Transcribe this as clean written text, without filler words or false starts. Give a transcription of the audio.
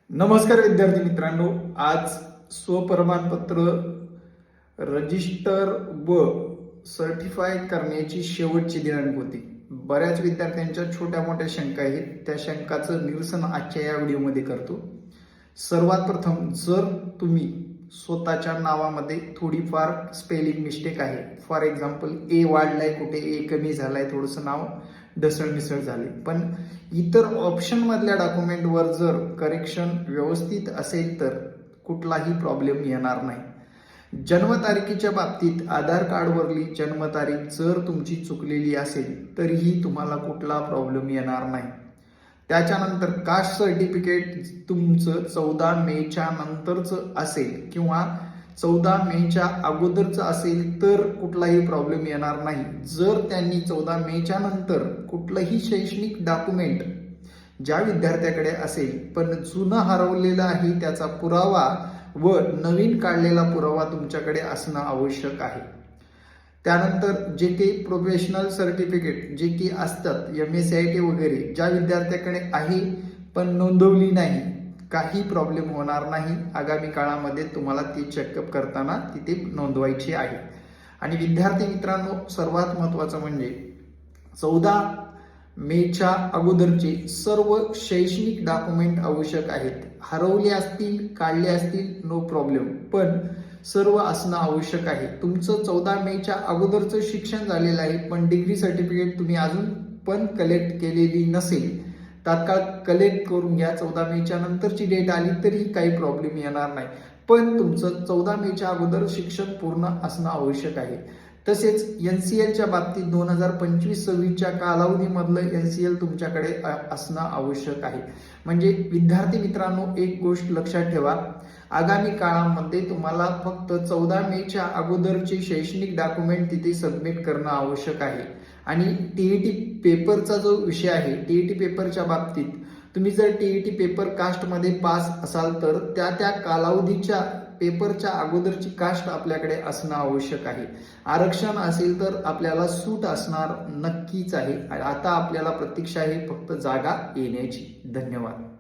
नमस्कार विद्यार्थी मित्रांनो, आज स्वप्रमाणपत्र रजिस्टर व सर्टिफाय करण्याची शेवटची दिनांक होती. बऱ्याच विद्यार्थ्यांच्या छोट्या मोठ्या शंका आहेत, त्या शंकाचं निरसन आजच्या या व्हिडिओमध्ये करतो. सर्वात प्रथम, जर तुम्ही स्वतःच्या नावामध्ये थोडीफार स्पेलिंग मिस्टेक आहे, फॉर एक्झाम्पल ए वाढलाय कुठे, ए कमी झालाय, थोडंसं नाव ढसळमिसळ झाले, पण इतर ऑप्शन मधल्या डॉक्युमेंटवर जर करेक्शन व्यवस्थित असेल तर कुठलाही प्रॉब्लेम येणार नाही. जन्मतारखेच्या बाबतीत आधार कार्डवरली जन्मतारीख जर तुमची चुकलेली असेल तरीही तुम्हाला कुठला प्रॉब्लेम येणार नाही. त्याच्यानंतर कास्ट सर्टिफिकेट तुमचं 14 मेच्या नंतरचं असेल किंवा 14 मेच्या अगोदरचं असेल तर कुठलाही प्रॉब्लेम येणार नाही. जर त्यांनी 14 मेच्या नंतर कुठलंही शैक्षणिक डॉक्युमेंट ज्या विद्यार्थ्याकडे असेल पण जुनं हरवलेलं आहे त्याचा पुरावा व नवीन काढलेला पुरावा तुमच्याकडे असणं आवश्यक आहे. त्यानंतर जे काही प्रोफेशनल सर्टिफिकेट जे की असतात MSCIT वगैरे ज्या विद्यार्थ्याकडे आहे पण नोंदवली नाही, काही प्रॉब्लेम होणार नाही. आगामी काळामध्ये तुम्हाला ती चेकअप करताना तिथे नोंदवायची आहे. आणि विद्यार्थी मित्रांनो, सर्वात महत्त्वाचं म्हणजे 14 मेच्या अगोदरचे सर्व शैक्षणिक डॉक्युमेंट आवश्यक आहेत. हरवले असतील, काढले असतील, नो प्रॉब्लेम, पण सर्व असणं आवश्यक आहे. तुमचं 14 मेच्या अगोदरचं शिक्षण झालेलं आहे पण डिग्री सर्टिफिकेट तुम्ही अजून पण कलेक्ट केलेली नसेल, तात्काळ कलेक्ट करून घ्या. 14 मेच्या नंतरची डेट आली तरी काही प्रॉब्लेम येणार नाही, पण तुमचं 14 मेच्या अगोदर शिक्षण पूर्ण असणं आवश्यक आहे. तसेच NCLच्या बाबतीत 2025-26च्या कालावधीमधलं NCL तुमच्याकडे असणं आवश्यक आहे. म्हणजे विद्यार्थी मित्रांनो, एक गोष्ट लक्षात ठेवा, आगामी काळामध्ये तुम्हाला फक्त 14 मेच्या अगोदरचे शैक्षणिक डॉक्युमेंट तिथे सबमिट करणं आवश्यक आहे. आणि TET पेपरचा जो विषय आहे, TET पेपरच्या बाबतीत तुम्ही जर TET पेपर कास्टमध्ये पास असाल तर त्या कालावधीच्या पेपरच्या अगोदरची कास्ट आपल्याकडे असणं आवश्यक आहे. आरक्षण असेल तर आपल्याला सूट असणार नक्कीच आहे. आता आपल्याला प्रतीक्षा आहे फक्त जागा येण्याची. धन्यवाद.